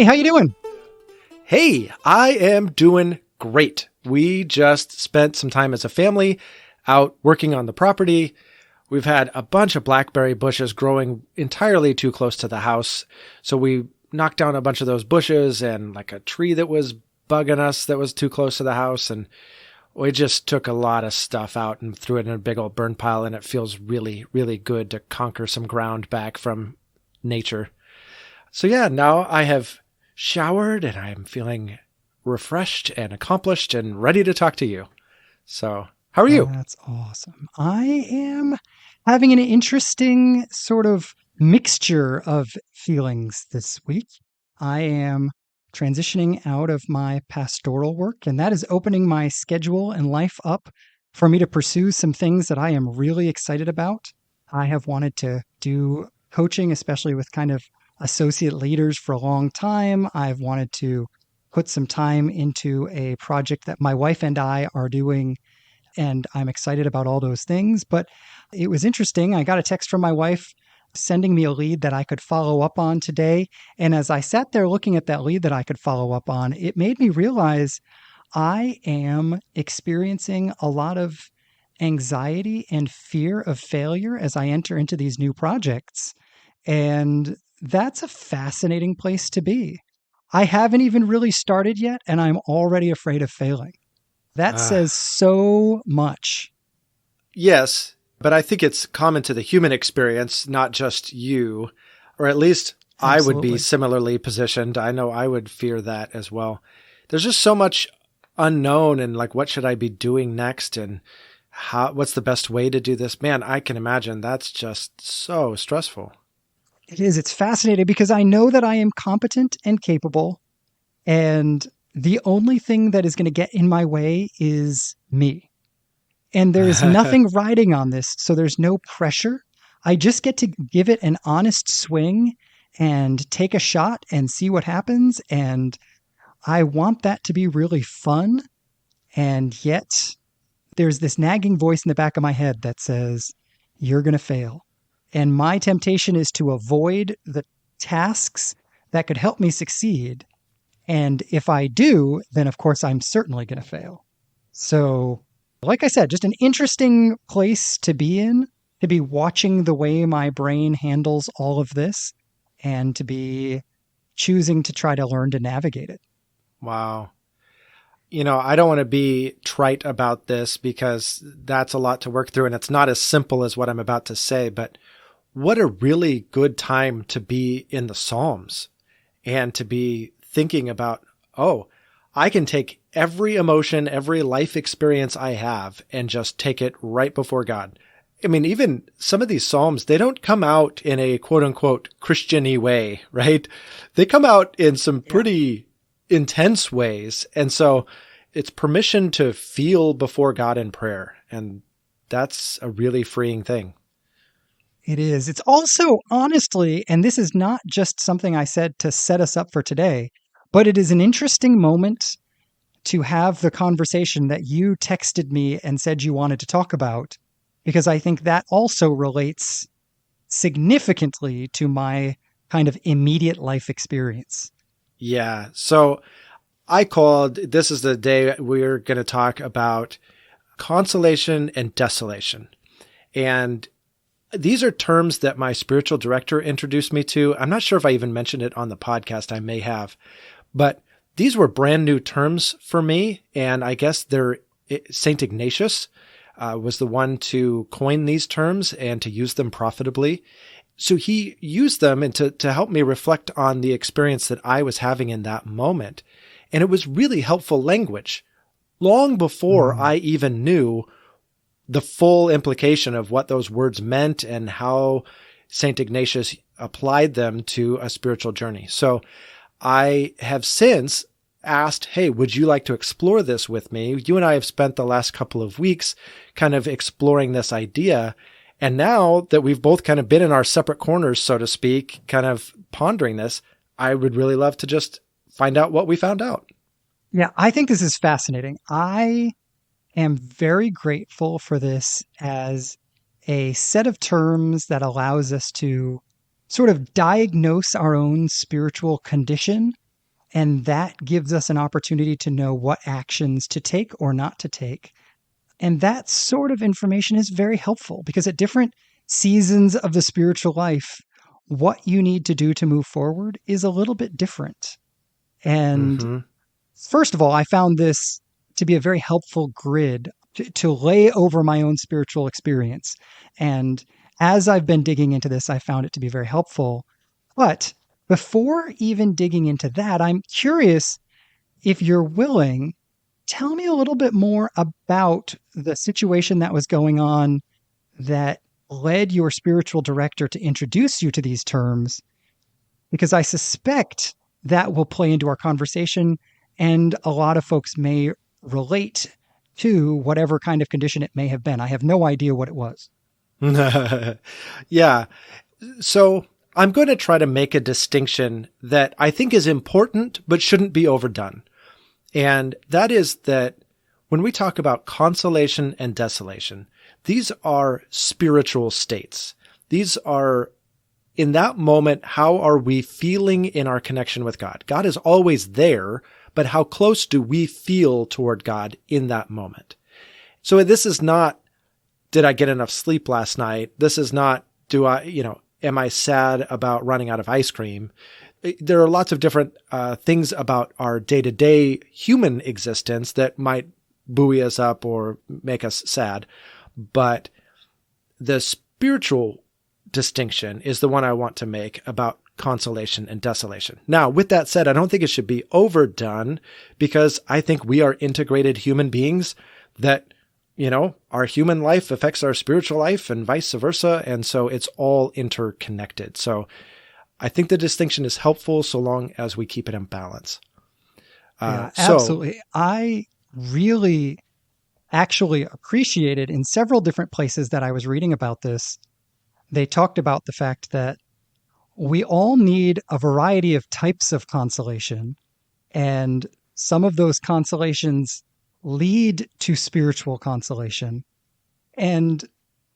Hey, how you doing? Hey, I am doing great. We just spent some time as a family out working on the property. We've had a bunch of blackberry bushes growing entirely too close to the house. So we knocked down a bunch of those bushes and like a tree that was bugging us that was too close to the house. And we just took a lot of stuff out and threw it in a big old burn pile. And it feels really, really good to conquer some ground back from nature. So yeah, now I have showered and I'm feeling refreshed and accomplished and ready to talk to you. So how are you? That's awesome. I am having an interesting sort of mixture of feelings this week. I am transitioning out of my pastoral work, and that is opening my schedule and life up for me to pursue some things that I am really excited about. I have wanted to do coaching, especially with kind of associate leaders, for a long time. I've wanted to put some time into a project that my wife and I are doing, and I'm excited about all those things. But it was interesting. I got a text from my wife sending me a lead that I could follow up on today. And as I sat there looking at that lead that I could follow up on, it made me realize I am experiencing a lot of anxiety and fear of failure as I enter into these new projects. And that's a fascinating place to be. I haven't even really started yet, and I'm already afraid of failing. That says so much. Yes, but I think it's common to the human experience, not just you, or at least I would be similarly positioned. I know I would fear that as well. There's just so much unknown and like, what should I be doing next? And what's the best way to do this? Man, I can imagine that's just so stressful. It is. It's fascinating because I know that I am competent and capable, and the only thing that is going to get in my way is me. And there is nothing riding on this, so there's no pressure. I just get to give it an honest swing and take a shot and see what happens. And I want that to be really fun. And yet there's this nagging voice in the back of my head that says, you're going to fail. And my temptation is to avoid the tasks that could help me succeed. And if I do, then of course I'm certainly going to fail. So, like I said, just an interesting place to be in, to be watching the way my brain handles all of this, and to be choosing to try to learn to navigate it. Wow. You know, I don't want to be trite about this because that's a lot to work through and it's not as simple as what I'm about to say, but what a really good time to be in the Psalms and to be thinking about, oh, I can take every emotion, every life experience I have and just take it right before God. I mean, even some of these Psalms, they don't come out in a quote unquote Christian-y way, right? They come out in some pretty intense ways. And so it's permission to feel before God in prayer. And that's a really freeing thing. It is. It's also, honestly, and this is not just something I said to set us up for today, but it is an interesting moment to have the conversation that you texted me and said you wanted to talk about, because I think that also relates significantly to my kind of immediate life experience. Yeah. So I called, this is the day we're going to talk about consolation and desolation. And these are terms that my spiritual director introduced me to. I'm not sure if I even mentioned it on the podcast. I may have, but these were brand new terms for me. And I guess St. Ignatius was the one to coin these terms and to use them profitably. So he used them and to help me reflect on the experience that I was having in that moment. And it was really helpful language long before I even knew the full implication of what those words meant and how St. Ignatius applied them to a spiritual journey. So I have since asked, hey, would you like to explore this with me? You and I have spent the last couple of weeks kind of exploring this idea. And now that we've both kind of been in our separate corners, so to speak, kind of pondering this, I would really love to just find out what we found out. Yeah, I think this is fascinating. I am very grateful for this as a set of terms that allows us to sort of diagnose our own spiritual condition And that gives us an opportunity to know what actions to take or not to take. And that sort of information is very helpful because at different seasons of the spiritual life, what you need to do to move forward is a little bit different. And Mm-hmm. first of all, I found this to be a very helpful grid to lay over my own spiritual experience. And as I've been digging into this, I found it to be very helpful. But before even digging into that, I'm curious if you're willing, tell me a little bit more about the situation that was going on that led your spiritual director to introduce you to these terms, because I suspect that will play into our conversation and a lot of folks may relate to whatever kind of condition it may have been. I have no idea what it was. Yeah. So I'm going to try to make a distinction that I think is important, but shouldn't be overdone. And that is that when we talk about consolation and desolation, these are spiritual states. These are, in that moment, how are we feeling in our connection with God? God is always there, but how close do we feel toward God in that moment? So this is not, did I get enough sleep last night? This is not, am I sad about running out of ice cream? There are lots of different things about our day-to-day human existence that might buoy us up or make us sad. But the spiritual distinction is the one I want to make about consolation and desolation. Now, with that said, I don't think it should be overdone because I think we are integrated human beings that, our human life affects our spiritual life and vice versa. And so it's all interconnected. So I think the distinction is helpful so long as we keep it in balance. Yeah, absolutely. I really actually appreciated in several different places that I was reading about this, they talked about the fact that we all need a variety of types of consolation, and some of those consolations lead to spiritual consolation, and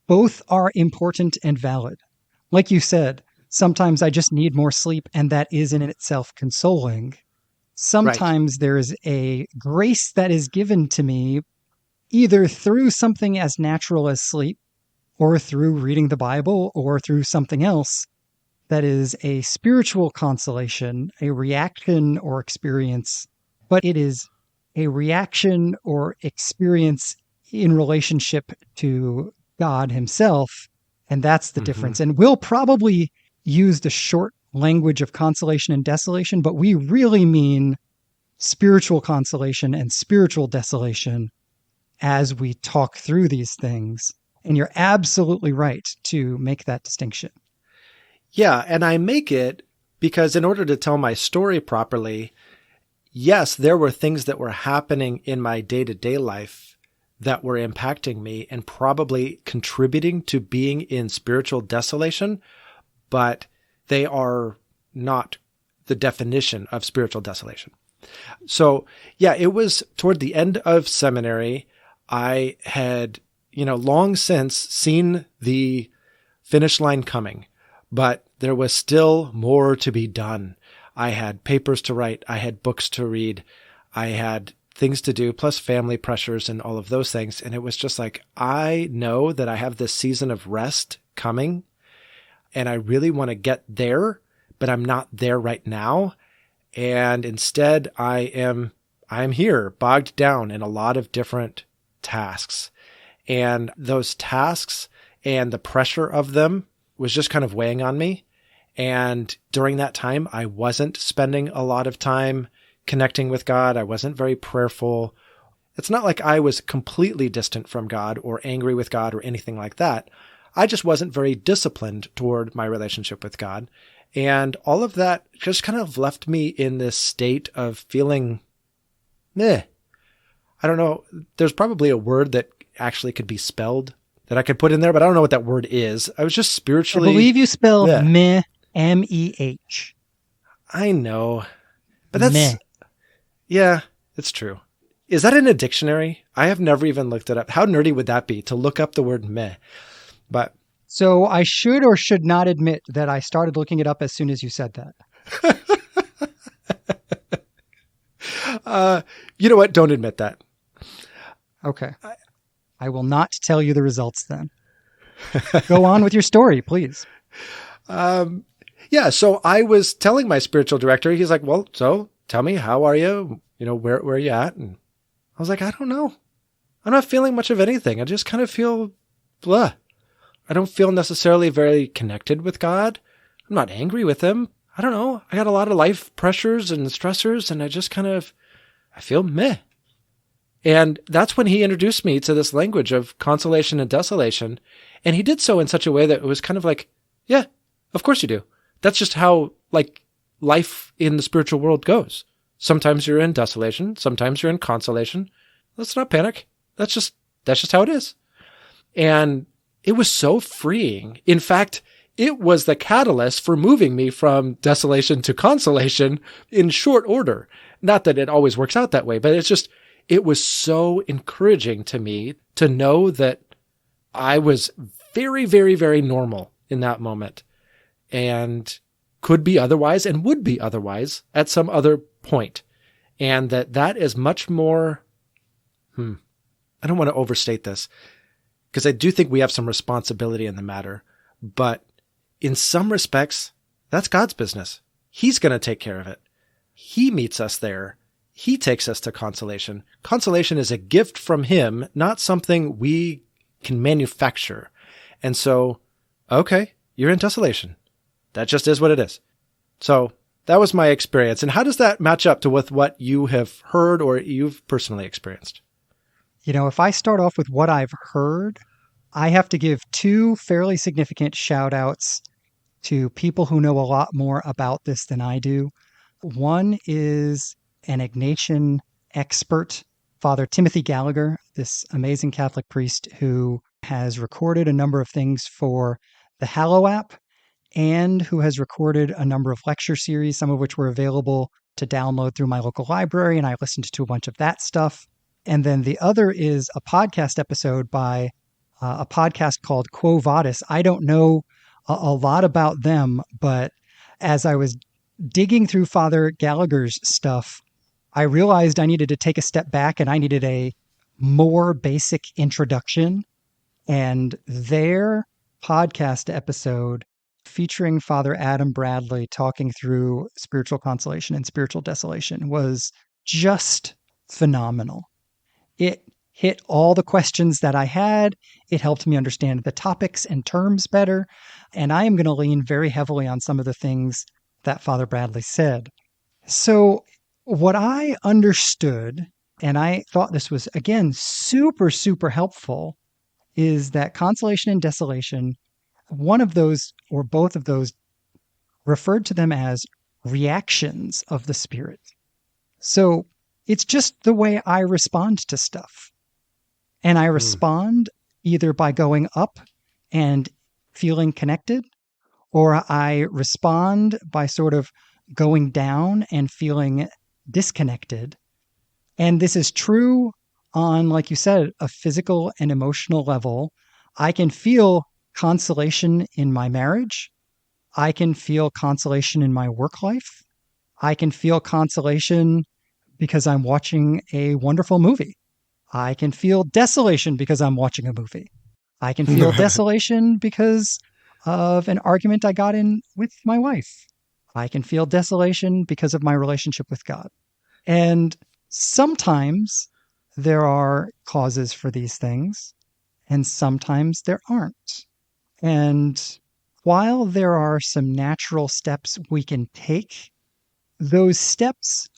both are important and valid. Like you said, sometimes I just need more sleep, and that is in itself consoling. Right. Sometimes there is a grace that is given to me either through something as natural as sleep, or through reading the Bible, or through something else that is a spiritual consolation, a reaction or experience, but it is a reaction or experience in relationship to God Himself. And that's the Mm-hmm. difference. And we'll probably use the short language of consolation and desolation, but we really mean spiritual consolation and spiritual desolation as we talk through these things. And you're absolutely right to make that distinction. Yeah. And I make it because in order to tell my story properly, yes, there were things that were happening in my day-to-day life that were impacting me and probably contributing to being in spiritual desolation, but they are not the definition of spiritual desolation. So yeah, it was toward the end of seminary. I had, long since seen the finish line coming, but there was still more to be done. I had papers to write. I had books to read. I had things to do, plus family pressures and all of those things. And it was just like, I know that I have this season of rest coming and I really want to get there, but I'm not there right now. And instead I'm here bogged down in a lot of different tasks. And those tasks and the pressure of them was just kind of weighing on me. And during that time, I wasn't spending a lot of time connecting with God. I wasn't very prayerful. It's not like I was completely distant from God or angry with God or anything like that. I just wasn't very disciplined toward my relationship with God. And all of that just kind of left me in this state of feeling, meh. I don't know. There's probably a word that actually could be spelled that I could put in there, but I don't know what that word is. I was just I spiritually, believe you spell yeah, meh, M-E-H. I know, but Meh. yeah, it's true. Is that in a dictionary? I have never even looked it up. How nerdy would that be to look up the word meh? But So I should or should not admit that I started looking it up as soon as you said that. You know what? Don't admit that. Okay. I will not tell you the results then. Go on with your story, please. Yeah. So I was telling my spiritual director, he's like, well, so tell me, how are you? You know, where are you at? And I was like, I don't know. I'm not feeling much of anything. I just kind of feel blah. I don't feel necessarily very connected with God. I'm not angry with him. I don't know. I got a lot of life pressures and stressors, and I feel meh. And that's when he introduced me to this language of consolation and desolation. And he did so in such a way that it was kind of like, yeah, of course you do. That's just how life in the spiritual world goes. Sometimes you're in desolation. Sometimes you're in consolation. Let's not panic. That's just how it is. And it was so freeing. In fact, it was the catalyst for moving me from desolation to consolation in short order. Not that it always works out that way, but it was so encouraging to me to know that I was very, very, very normal in that moment and could be otherwise and would be otherwise at some other point. And that is much more, I don't want to overstate this because I do think we have some responsibility in the matter, but in some respects, that's God's business. He's going to take care of it. He meets us there. He takes us to consolation. Consolation is a gift from him, not something we can manufacture. And so, okay, you're in desolation. That just is what it is. So that was my experience. And how does that match up to with what you have heard or you've personally experienced? You know, if I start off with what I've heard, I have to give two fairly significant shout outs to people who know a lot more about this than I do. One is an Ignatian expert, Father Timothy Gallagher, this amazing Catholic priest who has recorded a number of things for the Hallow app and who has recorded a number of lecture series, some of which were available to download through my local library. And I listened to a bunch of that stuff. And then the other is a podcast episode by a podcast called Quo Vadis. I don't know a lot about them, but as I was digging through Father Gallagher's stuff, I realized I needed to take a step back and I needed a more basic introduction. And their podcast episode featuring Father Adam Bradley talking through spiritual consolation and spiritual desolation was just phenomenal. It hit all the questions that I had. It helped me understand the topics and terms better. And I am going to lean very heavily on some of the things that Father Bradley said. So what I understood, and I thought this was, again, super, super helpful, is that consolation and desolation, one of those or both of those referred to them as reactions of the Spirit. So it's just the way I respond to stuff. And I respond either by going up and feeling connected, or I respond by sort of going down and feeling disconnected. And this is true on, like you said, a physical and emotional level. I can feel consolation in my marriage. I can feel consolation in my work life. I can feel consolation because I'm watching a wonderful movie. I can feel desolation because I'm watching a movie. I can feel desolation because of an argument I got in with my wife. I can feel desolation because of my relationship with God. And sometimes there are causes for these things, and sometimes there aren't. And while there are some natural steps we can take, those steps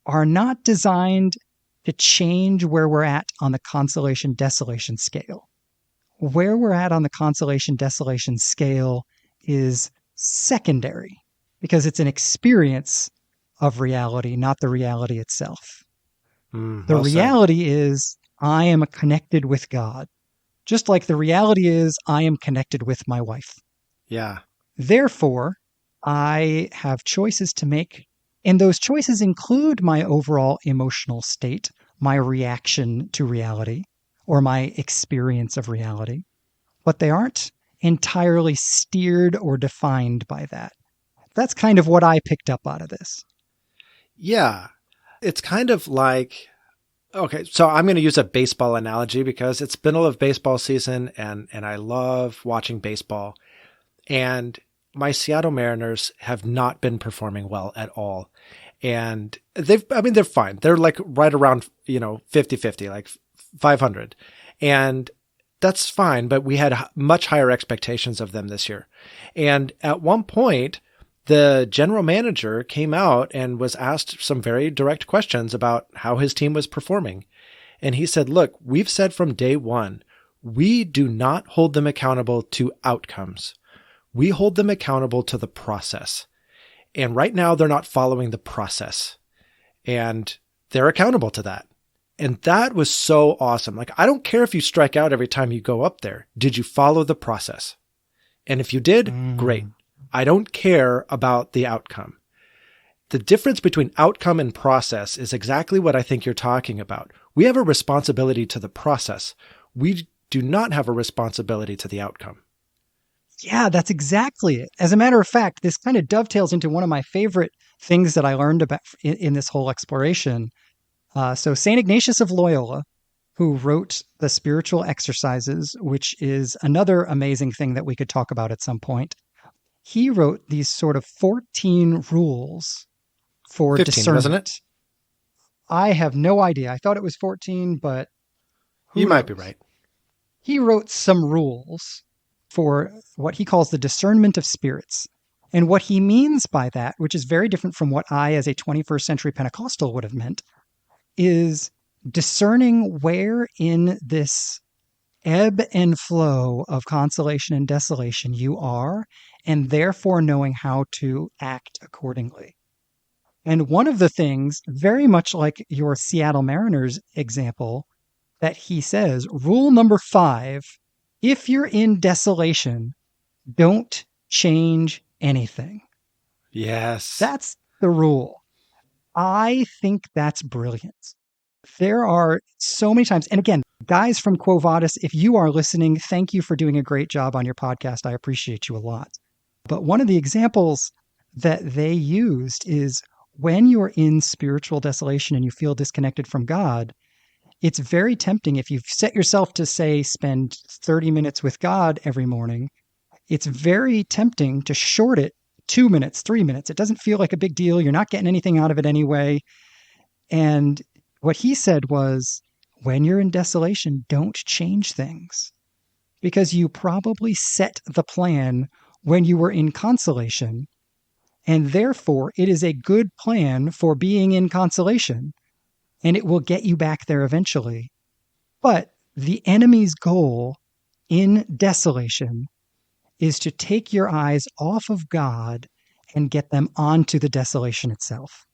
are not designed to change where we're at on the consolation desolation scale. Where we're at on the consolation desolation scale is secondary because it's an experience of reality, not the reality itself. The reality is I am connected with God, just like the reality is I am connected with my wife. Yeah. Therefore, I have choices to make, and those choices include my overall emotional state, my reaction to reality, or my experience of reality, but they aren't entirely steered or defined by that. That's kind of what I picked up out of this. Yeah. It's kind of like, okay, so I'm going to use a baseball analogy because it's middle of baseball season and I love watching baseball. And my Seattle Mariners have not been performing well at all. And they're fine. They're like right around, 50-50, like 500. And that's fine, but we had much higher expectations of them this year. And at one point, the general manager came out and was asked some very direct questions about how his team was performing. And he said, look, we've said from day one, we do not hold them accountable to outcomes. We hold them accountable to the process. And right now they're not following the process, and they're accountable to that. And that was so awesome. Like, I don't care if you strike out every time you go up there. Did you follow the process? And if you did, great. I don't care about the outcome. The difference between outcome and process is exactly what I think you're talking about. We have a responsibility to the process. We do not have a responsibility to the outcome. Yeah, that's exactly it. As a matter of fact, this kind of dovetails into one of my favorite things that I learned about in this whole exploration. So St. Ignatius of Loyola, who wrote the Spiritual Exercises, which is another amazing thing that we could talk about at some point. He wrote these sort of 14 rules for 15, discernment. wasn't it? I have no idea. I thought it was 14, but you might be right. He wrote some rules for what he calls the discernment of spirits. And what he means by that, which is very different from what I, as a 21st century Pentecostal, would have meant, is discerning where in this ebb and flow of consolation and desolation you are, and therefore knowing how to act accordingly. And one of the things, very much like your Seattle Mariners example, that he says, rule number 5, if you're in desolation, don't change anything. Yes. That's the rule. I think that's brilliant. There are so many times, and again, guys from Quo Vadis, if you are listening, thank you for doing a great job on your podcast. I appreciate you a lot. But one of the examples that they used is when you're in spiritual desolation and you feel disconnected from God, it's very tempting if you've set yourself to, say, spend 30 minutes with God every morning. It's very tempting to short it 2 minutes, 3 minutes. It doesn't feel like a big deal. You're not getting anything out of it anyway. And what he said was, when you're in desolation, don't change things, because you probably set the plan when you were in consolation. And therefore, it is a good plan for being in consolation, and it will get you back there eventually. But the enemy's goal in desolation is to take your eyes off of God and get them onto the desolation itself.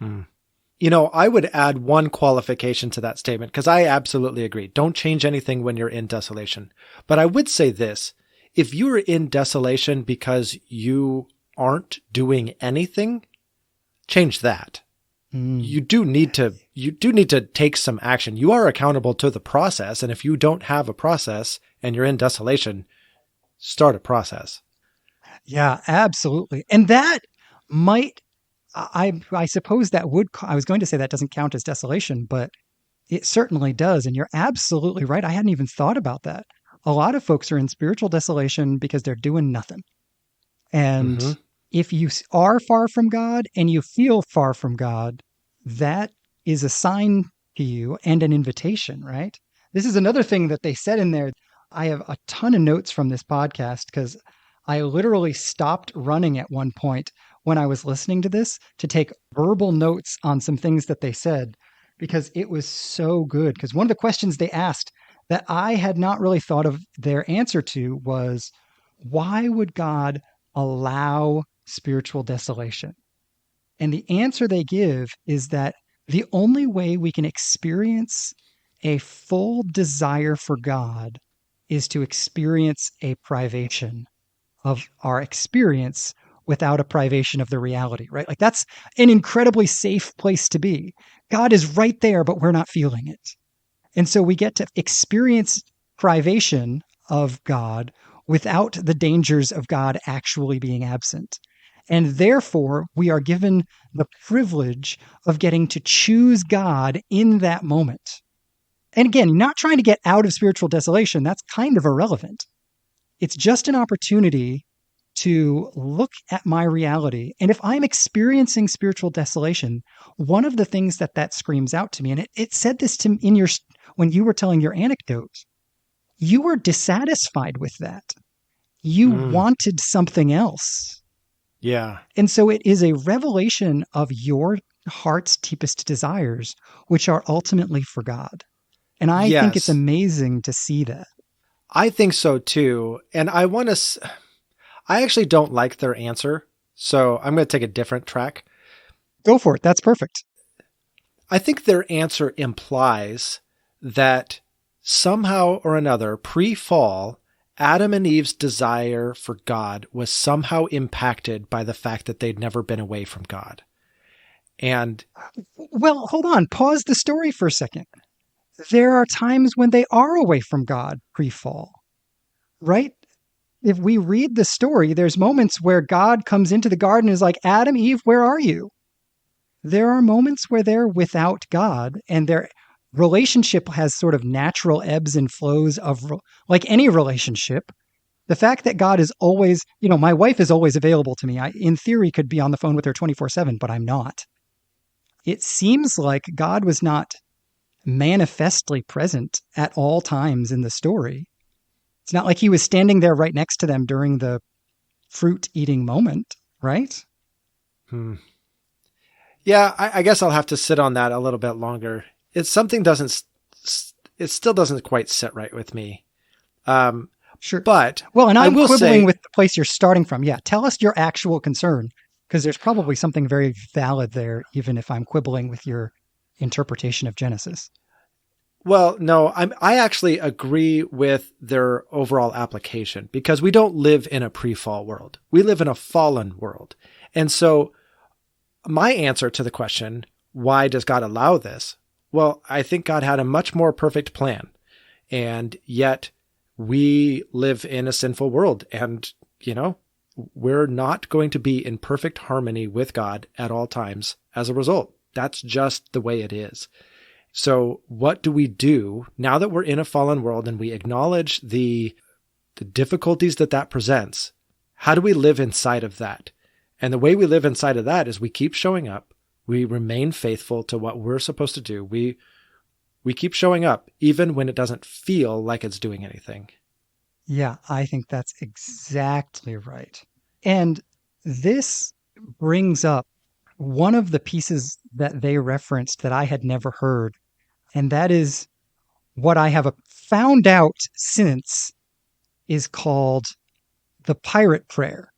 I would add one qualification to that statement, because I absolutely agree. Don't change anything when you're in desolation. But I would say this: if you are in desolation because you aren't doing anything, change that. You do need to take some action. You are accountable to the process. And if you don't have a process and you're in desolation, start a process. Yeah, absolutely. And that might, I suppose that would, I was going to say that doesn't count as desolation, but it certainly does. And you're absolutely right. I hadn't even thought about that. A lot of folks are in spiritual desolation because they're doing nothing. And if you are far from God and you feel far from God, that is a sign to you and an invitation, right? This is another thing that they said in there. I have a ton of notes from this podcast because I literally stopped running at one point when I was listening to this to take verbal notes on some things that they said, because it was so good. Because one of the questions they asked that I had not really thought of their answer to was, why would God allow spiritual desolation? And the answer they give is that the only way we can experience a full desire for God is to experience a privation of our experience without a privation of the reality, right? Like, that's an incredibly safe place to be. God is right there, but we're not feeling it. And so we get to experience privation of God without the dangers of God actually being absent. And therefore, we are given the privilege of getting to choose God in that moment. And again, not trying to get out of spiritual desolation, that's kind of irrelevant. It's just an opportunity to look at my reality. And if I'm experiencing spiritual desolation, one of the things that screams out to me, and it said this to me when you were telling your anecdote, you were dissatisfied with that. You Mm, wanted something else. yeah. And so it is a revelation of your heart's deepest desires, which are ultimately for God. And I think it's Yes. amazing to see that. I think so too. And I actually don't like their answer. So I'm going to take a different track. Go for it. That's perfect. I think their answer implies that somehow or another, pre fall, Adam and Eve's desire for God was somehow impacted by the fact that they'd never been away from God. And Well, hold on. Pause the story for a second. There are times when they are away from God pre fall, right? If we read the story, there's moments where God comes into the garden and is like, Adam, Eve, where are you? There are moments where they're without God and their relationship has sort of natural ebbs and flows of like any relationship. The fact that God is always, my wife is always available to me. I, in theory, could be on the phone with her 24/7, but I'm not. It seems like God was not manifestly present at all times in the story. It's not like he was standing there right next to them during the fruit eating moment, right? hmm, yeah, I guess I'll have to sit on that a little bit longer. It's something doesn't, it still doesn't quite sit right with me. Um, Sure. but Well, and I I'm will quibbling say, with the place you're starting from. Yeah, tell us your actual concern, because there's probably something very valid there, even if I'm quibbling with your interpretation of Genesis. well, no, I actually agree with their overall application because we don't live in a pre-fall world. We live in a fallen world. And so my answer to the question, why does God allow this? Well, I think God had a much more perfect plan. And yet we live in a sinful world and, we're not going to be in perfect harmony with God at all times as a result. That's just the way it is. So what do we do now that we're in a fallen world and we acknowledge the difficulties that presents? How do we live inside of that? And the way we live inside of that is we keep showing up. We remain faithful to what we're supposed to do. We keep showing up even when it doesn't feel like it's doing anything. Yeah, I think that's exactly right. And this brings up one of the pieces that they referenced that I had never heard, and that is what I have found out since is called the pirate prayer.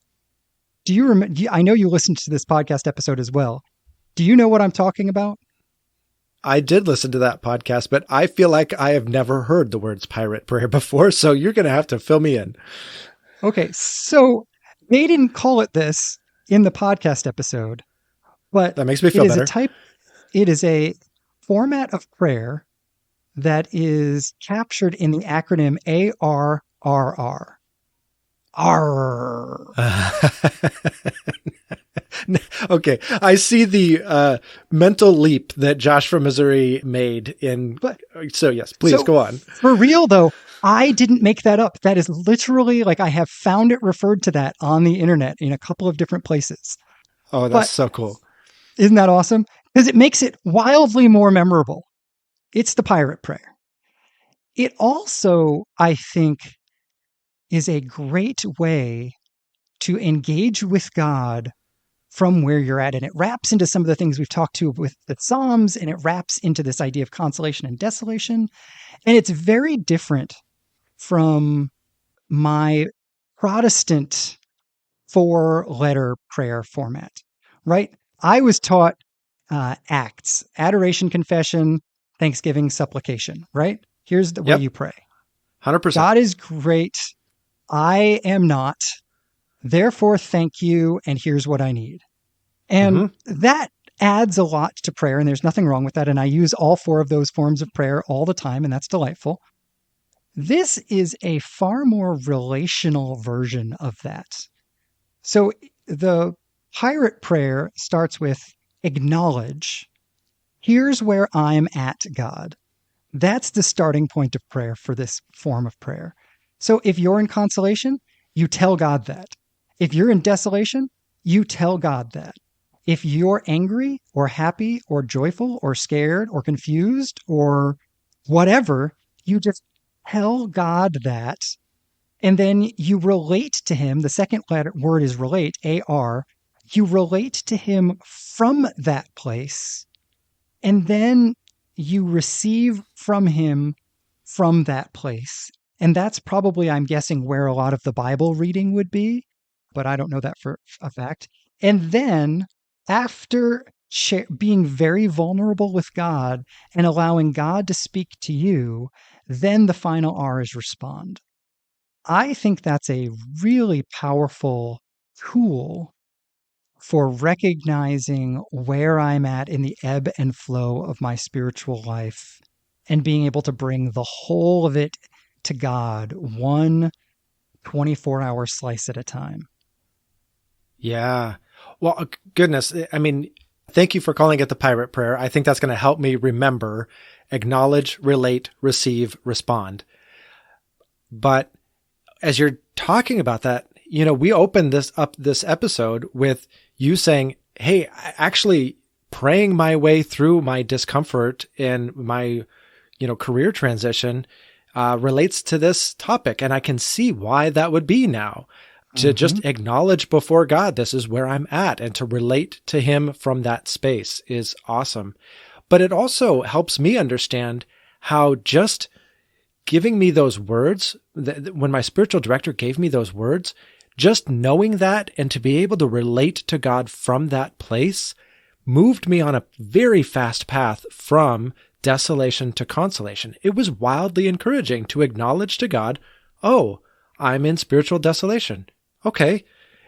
Do you remember? I know you listened to this podcast episode as well. Do you know what I'm talking about? I did listen to that podcast, but I feel like I have never heard the words pirate prayer before. So you're going to have to fill me in. Okay, so they didn't call it this in the podcast episode, but That makes me it feel is a better. type, it is a format of prayer that is captured in the acronym ARRR. Arr. Okay. I see the mental leap that Josh from Missouri made in. But So, yes, please so go on. for real though, I didn't make that up. That is literally like I have found it referred to that on the internet in a couple of different places. Oh, that's But so cool. isn't that awesome? Because it makes it wildly more memorable. It's the pirate prayer. It also, I think, is a great way to engage with God from where you're at. And it wraps into some of the things we've talked to with the Psalms, and it wraps into this idea of consolation and desolation. And it's very different from my Protestant 4-letter prayer format, right? I was taught acts, adoration, confession, thanksgiving, supplication, right? Here's the way Yep. you pray. 100%. God is great. I am not. Therefore, thank you. And here's what I need. And Mm-hmm. that adds a lot to prayer. And there's nothing wrong with that. And I use all 4 of those forms of prayer all the time. And that's delightful. This is a far more relational version of that. So the Pirate prayer starts with acknowledge. Here's where I'm at, God. That's the starting point of prayer for this form of prayer. So if you're in consolation, you tell God that. If you're in desolation, you tell God that. If you're angry or happy or joyful or scared or confused or whatever, you just tell God that. And then you relate to him. The second letter word is relate, A-R. You relate to him from that place. And then you receive from him from that place. And that's probably, I'm guessing, where a lot of the Bible reading would be, but I don't know that for a fact. And then after being very vulnerable with God and allowing God to speak to you, then the final R is respond. I think that's a really powerful tool for recognizing where I'm at in the ebb and flow of my spiritual life and being able to bring the whole of it to God, one 24-hour slice at a time. Yeah. Well, goodness. I mean, thank you for calling it the pirate prayer. I think that's going to help me remember, acknowledge, relate, receive, respond. But as you're talking about that, we opened this episode with you saying, hey, actually praying my way through my discomfort in my, career transition, relates to this topic. And I can see why that would be now. To just acknowledge before God, this is where I'm at, and to relate to him from that space is awesome. But it also helps me understand how just giving me those words, when my spiritual director gave me those words, just knowing that and to be able to relate to God from that place moved me on a very fast path from desolation to consolation. It was wildly encouraging to acknowledge to God, oh, I'm in spiritual desolation. Okay.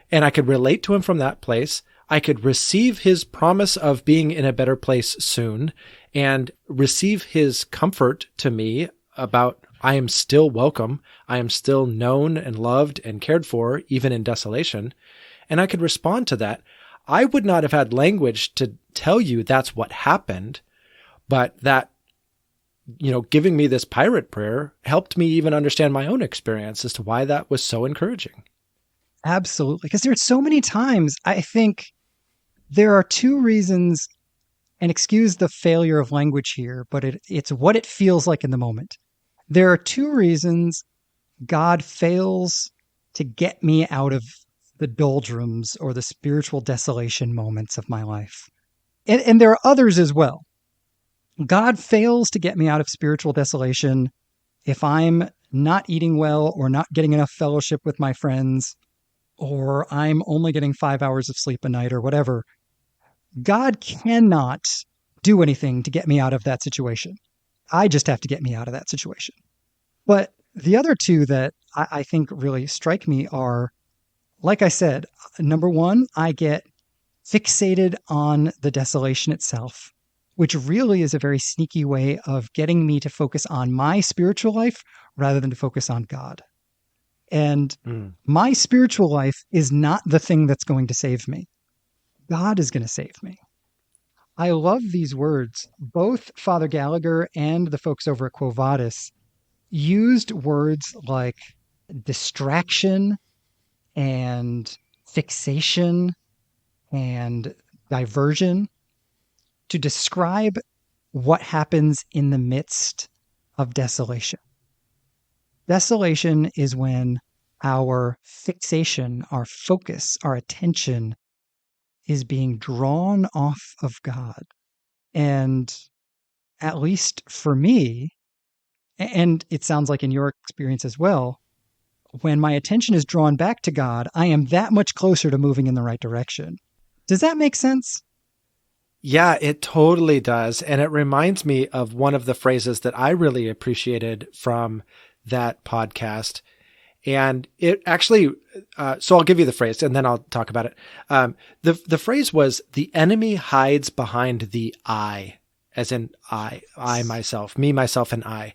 And I could relate to him from that place. I could receive his promise of being in a better place soon and receive his comfort to me about I am still welcome. I am still known and loved and cared for, even in desolation. And I could respond to that. I would not have had language to tell you that's what happened, but that, giving me this pirate prayer helped me even understand my own experience as to why that was so encouraging. Absolutely. Because there's so many times I think there are two reasons, and excuse the failure of language here, but it's what it feels like in the moment. There are two reasons God fails to get me out of the doldrums or the spiritual desolation moments of my life. And there are others as well. God fails to get me out of spiritual desolation if I'm not eating well or not getting enough fellowship with my friends, or I'm only getting 5 hours of sleep a night or whatever. God cannot do anything to get me out of that situation. I just have to get me out of that situation. But the other two that I think really strike me are, like I said, number one, I get fixated on the desolation itself, which really is a very sneaky way of getting me to focus on my spiritual life rather than to focus on God. And my spiritual life is not the thing that's going to save me. God is going to save me. I love these words. Both Father Gallagher and the folks over at Quo Vadis used words like distraction and fixation and diversion to describe what happens in the midst of desolation. Desolation is when our fixation, our focus, our attention is being drawn off of God. And at least for me, and it sounds like in your experience as well, when my attention is drawn back to God, I am that much closer to moving in the right direction. Does that make sense? Yeah, it totally does. And it reminds me of one of the phrases that I really appreciated from that podcast. And it actually, so I'll give you the phrase and then I'll talk about it. The phrase was, the enemy hides behind the I, as in I, myself, me, myself, and I.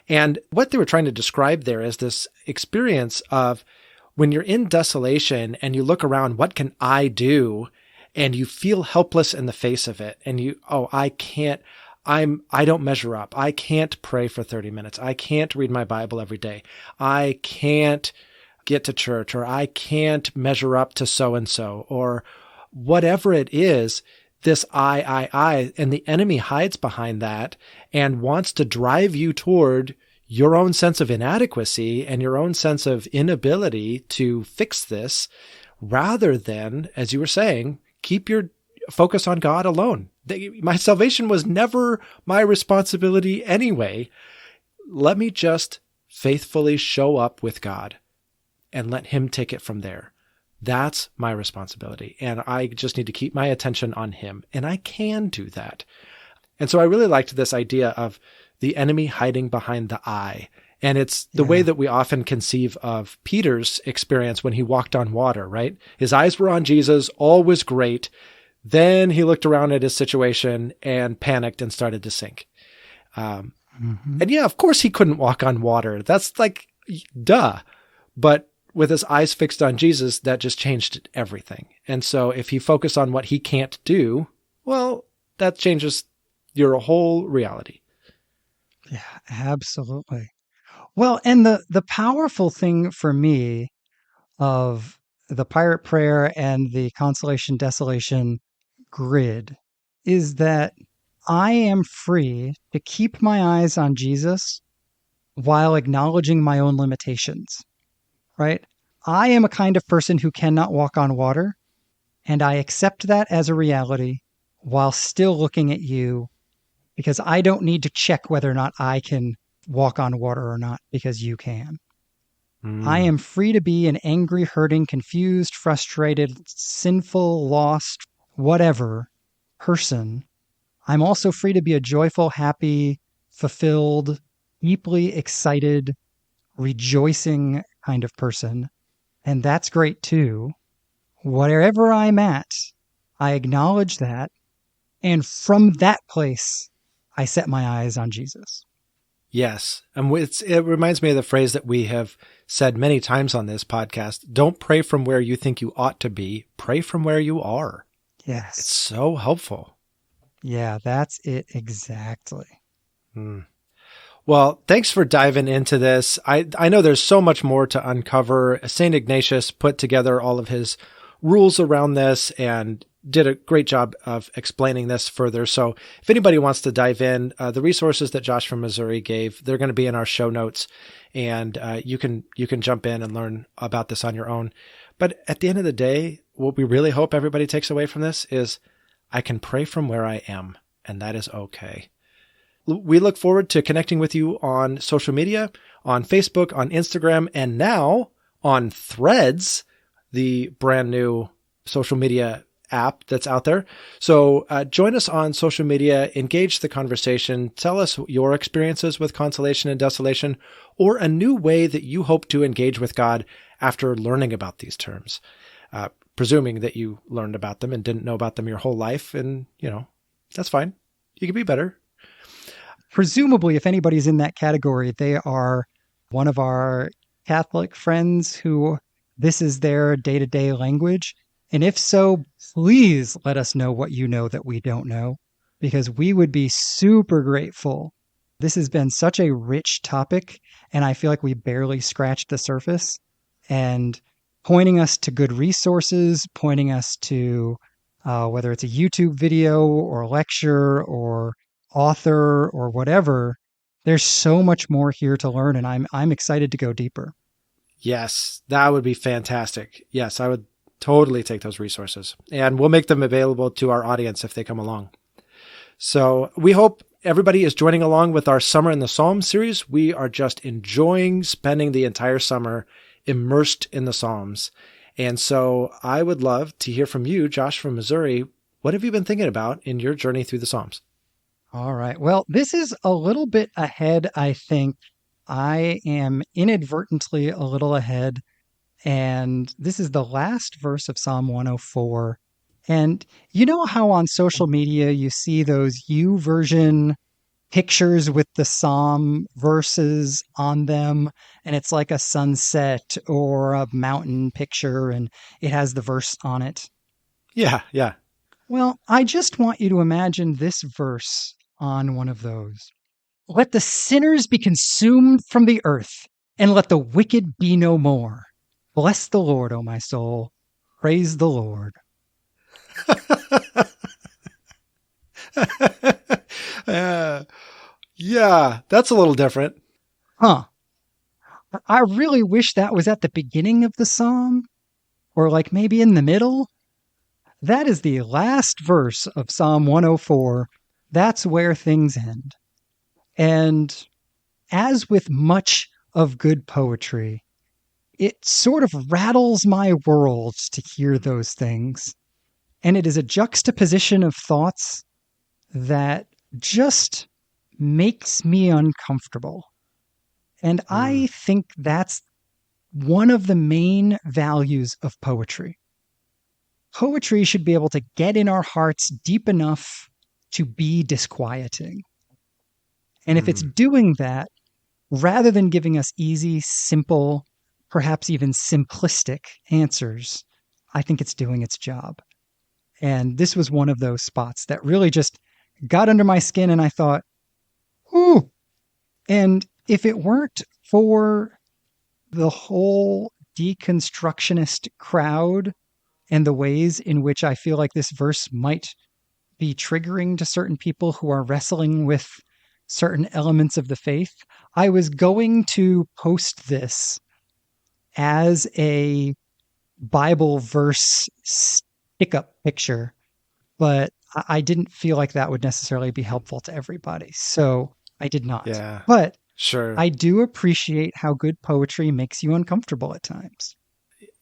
And what they were trying to describe there is this experience of when you're in desolation and you look around, what can I do? And you feel helpless in the face of it. And I can't, I don't measure up. I can't pray for 30 minutes. I can't read my Bible every day. I can't get to church, or I can't measure up to so-and-so, or whatever it is, this and the enemy hides behind that and wants to drive you toward your own sense of inadequacy and your own sense of inability to fix this, rather than, as you were saying, keep your focus on God alone. My salvation was never my responsibility anyway. Let me just faithfully show up with God and let him take it from there. That's my responsibility. And I just need to keep my attention on him. And I can do that. And so I really liked this idea of the enemy hiding behind the I. And it's the way that we often conceive of Peter's experience when he walked on water, right? His eyes were on Jesus, all was great. Then he looked around at his situation and panicked and started to sink. And yeah, of course he couldn't walk on water. That's like, duh. But with his eyes fixed on Jesus, that just changed everything. And so if he focused on what he can't do, well, that changes your whole reality. Yeah, absolutely. Well, and the powerful thing for me of the Pirate Prayer and the Consolation Desolation grid is that I am free to keep my eyes on Jesus while acknowledging my own limitations, right? I am a kind of person who cannot walk on water, and I accept that as a reality while still looking at you, because I don't need to check whether or not I can walk on water or not, because you can. I am free to be an angry, hurting, confused, frustrated, sinful, lost, whatever person. I'm also free to be a joyful, happy, fulfilled, deeply excited, rejoicing kind of person. And that's great too. Wherever I'm at, I acknowledge that. And from that place, I set my eyes on Jesus. Yes. And it reminds me of the phrase that we have said many times on this podcast. Don't pray from where you think you ought to be. Pray from where you are. Yes. It's so helpful. Yeah, that's it exactly. Well, thanks for diving into this. I know there's so much more to uncover. St. Ignatius put together all of his rules around this and did a great job of explaining this further. So if anybody wants to dive in, the resources that Josh from Missouri gave, they're going to be in our show notes, and you can jump in and learn about this on your own. But at the end of the day, what we really hope everybody takes away from this is I can pray from where I am, and that is okay. We look forward to connecting with you on social media, on Facebook, on Instagram, and now on Threads, the brand new social media app that's out there. So join us on social media, engage the conversation, tell us your experiences with consolation and desolation, or a new way that you hope to engage with God after learning about these terms, presuming that you learned about them and didn't know about them your whole life. And, that's fine. You can be better. Presumably, if anybody's in that category, they are one of our Catholic friends who this is their day-to-day language. And if so, please let us know what you know that we don't know, because we would be super grateful. This has been such a rich topic, and I feel like we barely scratched the surface. And pointing us to good resources, pointing us to whether it's a YouTube video or lecture or author or whatever, there's so much more here to learn, and I'm excited to go deeper. Yes, that would be fantastic. Yes, I would totally take those resources, and we'll make them available to our audience if they come along. So we hope everybody is joining along with our Summer in the Psalms series. We are just enjoying spending the entire summer immersed in the Psalms. And so I would love to hear from you, Josh from Missouri. What have you been thinking about in your journey through the Psalms? All right. Well, this is a little bit ahead, I think. I am inadvertently a little ahead. And this is the last verse of Psalm 104. And you know how on social media you see those YouVersion pictures with the psalm verses on them, and it's like a sunset or a mountain picture, and it has the verse on it. Yeah, yeah. Well, I just want you to imagine this verse on one of those. Let the sinners be consumed from the earth, and let the wicked be no more. Bless the Lord, O my soul. Praise the Lord. uh, yeah, that's a little different. Huh. I really wish that was at the beginning of the psalm, or like maybe in the middle. That is the last verse of Psalm 104. That's where things end. And as with much of good poetry, it sort of rattles my world to hear those things. And it is a juxtaposition of thoughts that just makes me uncomfortable. And Mm, I think that's one of the main values of poetry. Poetry should be able to get in our hearts deep enough to be disquieting. And if it's mm, doing that, rather than giving us easy, simple, perhaps even simplistic answers, I think it's doing its job. And this was one of those spots that really just got under my skin. And I thought, ooh. And if it weren't for the whole deconstructionist crowd and the ways in which I feel like this verse might be triggering to certain people who are wrestling with certain elements of the faith, I was going to post this as a Bible verse stick up picture, but I didn't feel like that would necessarily be helpful to everybody. So I did not. yeah, But sure. I do appreciate how good poetry makes you uncomfortable at times.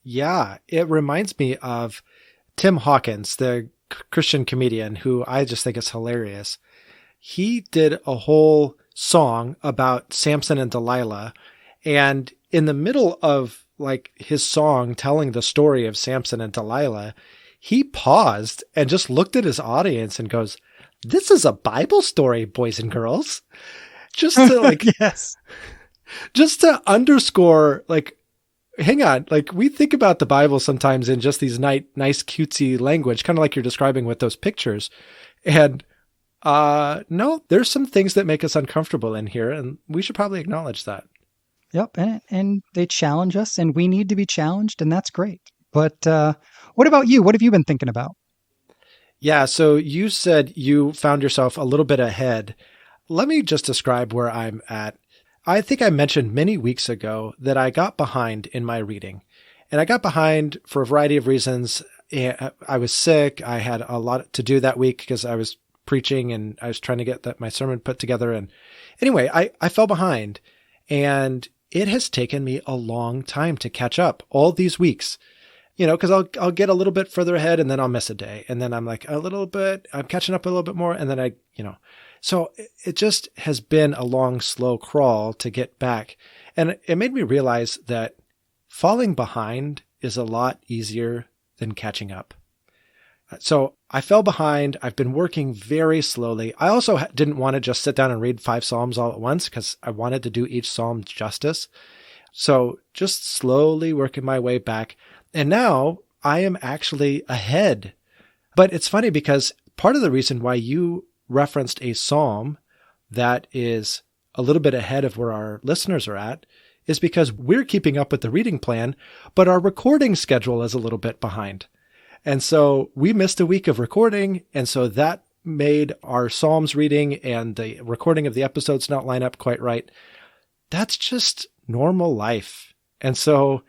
Yeah, it reminds me of Tim Hawkins, the Christian comedian who I just think is hilarious. He did a whole song about Samson and Delilah. And in the middle of like his song telling the story of Samson and Delilah, he paused and just looked at his audience and goes, "This is a Bible story, boys and girls." Just to like, Yes. just to underscore, like, hang on, like we think about the Bible sometimes in just these nice cutesy language, kind of like you're describing with those pictures. And no, there's some things that make us uncomfortable in here, and we should probably acknowledge that. Yep. And they challenge us, and we need to be challenged, and that's great. But what about you? What have you been thinking about? Yeah, so you said you found yourself a little bit ahead. Let me just describe where I'm at. I think I mentioned many weeks ago that I got behind in my reading. And I got behind for a variety of reasons. I was sick. I had a lot to do that week because I was preaching and I was trying to get my sermon put together. And anyway, I fell behind, and it has taken me a long time to catch up all these weeks. Because I'll get a little bit further ahead and then I'll miss a day. And then I'm like I'm catching up a little bit more. And then so it just has been a long, slow crawl to get back. And it made me realize that falling behind is a lot easier than catching up. So I fell behind. I've been working very slowly. I also didn't want to just sit down and read 5 Psalms all at once because I wanted to do each Psalm justice. So just slowly working my way back. And now I am actually ahead. But it's funny because part of the reason why you referenced a Psalm that is a little bit ahead of where our listeners are at is because we're keeping up with the reading plan, but our recording schedule is a little bit behind. And so we missed a week of recording. And so that made our Psalms reading and the recording of the episodes not line up quite right. That's just normal life. And so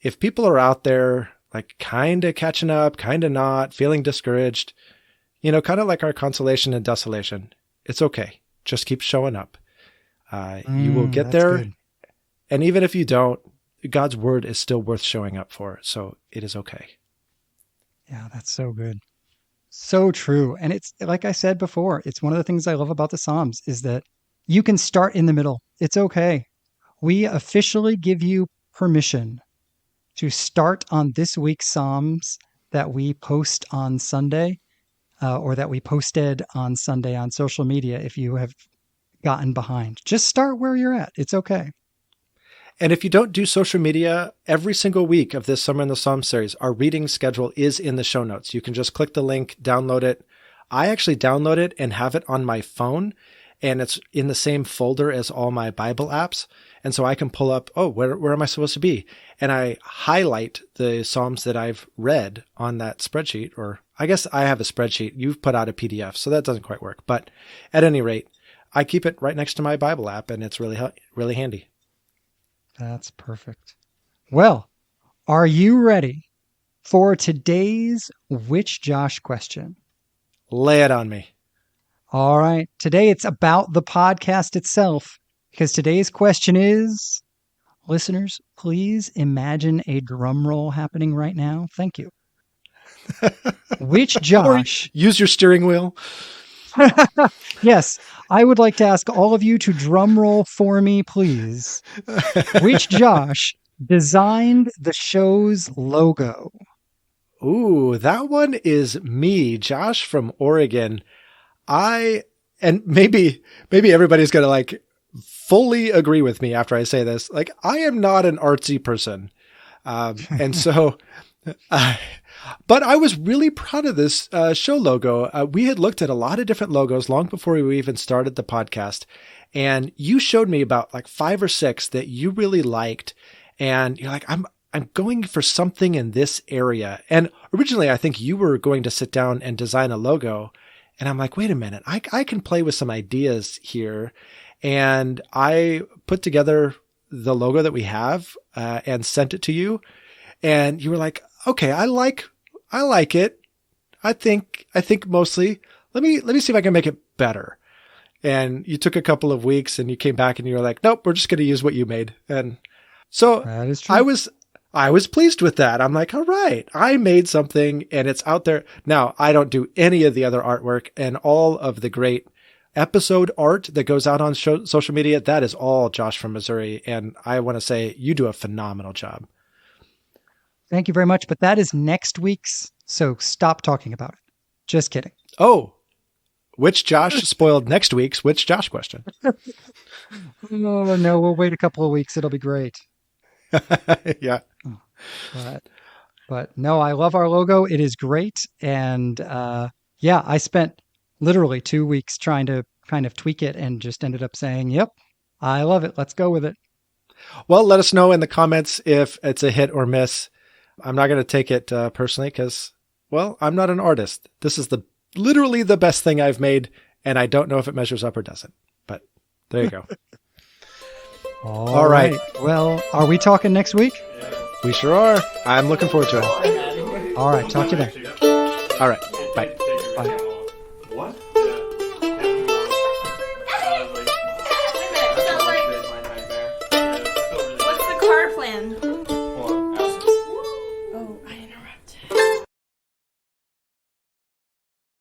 if people are out there like kind of catching up, kind of not, feeling discouraged, kind of like our Consolation and Desolation, it's okay. Just keep showing up. You will get That's there. good. And even if you don't, God's word is still worth showing up for. So it is okay. Yeah, that's so good. So true. And it's like I said before, it's one of the things I love about the Psalms is that you can start in the middle. It's okay. We officially give you permission to start on this week's Psalms that we post on Sunday, or that we posted on Sunday on social media. If you have gotten behind. Just start where you're at. It's okay. And if you don't do social media, every single week of this Summer in the Psalm series, our reading schedule is in the show notes. You can just click the link, download it. I actually download it and have it on my phone, and it's in the same folder as all my Bible apps. And so I can pull up, where am I supposed to be? And I highlight the Psalms that I've read on that spreadsheet, or I guess I have a spreadsheet. You've put out a PDF, so that doesn't quite work. But at any rate, I keep it right next to my Bible app, and it's really handy. That's perfect. Well, are you ready for today's Which Josh question? Lay it on me. All right. Today it's about the podcast itself, because today's question is, listeners, please imagine a drum roll happening right now. Thank you. Which Josh? Or use your steering wheel. Yes, I would like to ask all of you to drum roll for me, please. Which Josh designed the show's logo? Ooh, that one is me, Josh from Oregon. And maybe everybody's going to like fully agree with me after I say this. Like, I am not an artsy person. And so, but I was really proud of this show logo. We had looked at a lot of different logos long before we even started the podcast. And you showed me about like 5 or 6 that you really liked. And you're like, I'm going for something in this area. And originally, I think you were going to sit down and design a logo. And I'm like, wait a minute, I can play with some ideas here. And I put together the logo that we have and sent it to you. And you were like, okay, I like it. I think mostly, let me see if I can make it better. And you took a couple of weeks and you came back and you were like, nope, we're just going to use what you made. And so That is true. I was pleased with that. I'm like, all right, I made something and it's out there. Now, I don't do any of the other artwork, and all of the great episode art that goes out on social media, that is all Josh from Missouri. And I want to say you do a phenomenal job. Thank you very much. But that is next week's, so stop talking about it. Just kidding. Oh, which Josh spoiled next week's Which Josh question? Oh, no, we'll wait a couple of weeks. It'll be great. Yeah. But no, I love our logo. It is great. And yeah, I spent literally 2 weeks trying to kind of tweak it and just ended up saying, yep, I love it. Let's go with it. Well, let us know in the comments if it's a hit or miss. I'm not going to take it personally because, well, I'm not an artist. This is literally the best thing I've made, and I don't know if it measures up or doesn't. But there you go. All right. Well, are we talking next week? We sure are. I'm looking forward to it. All right. Talk to you then. All right. Bye. Bye.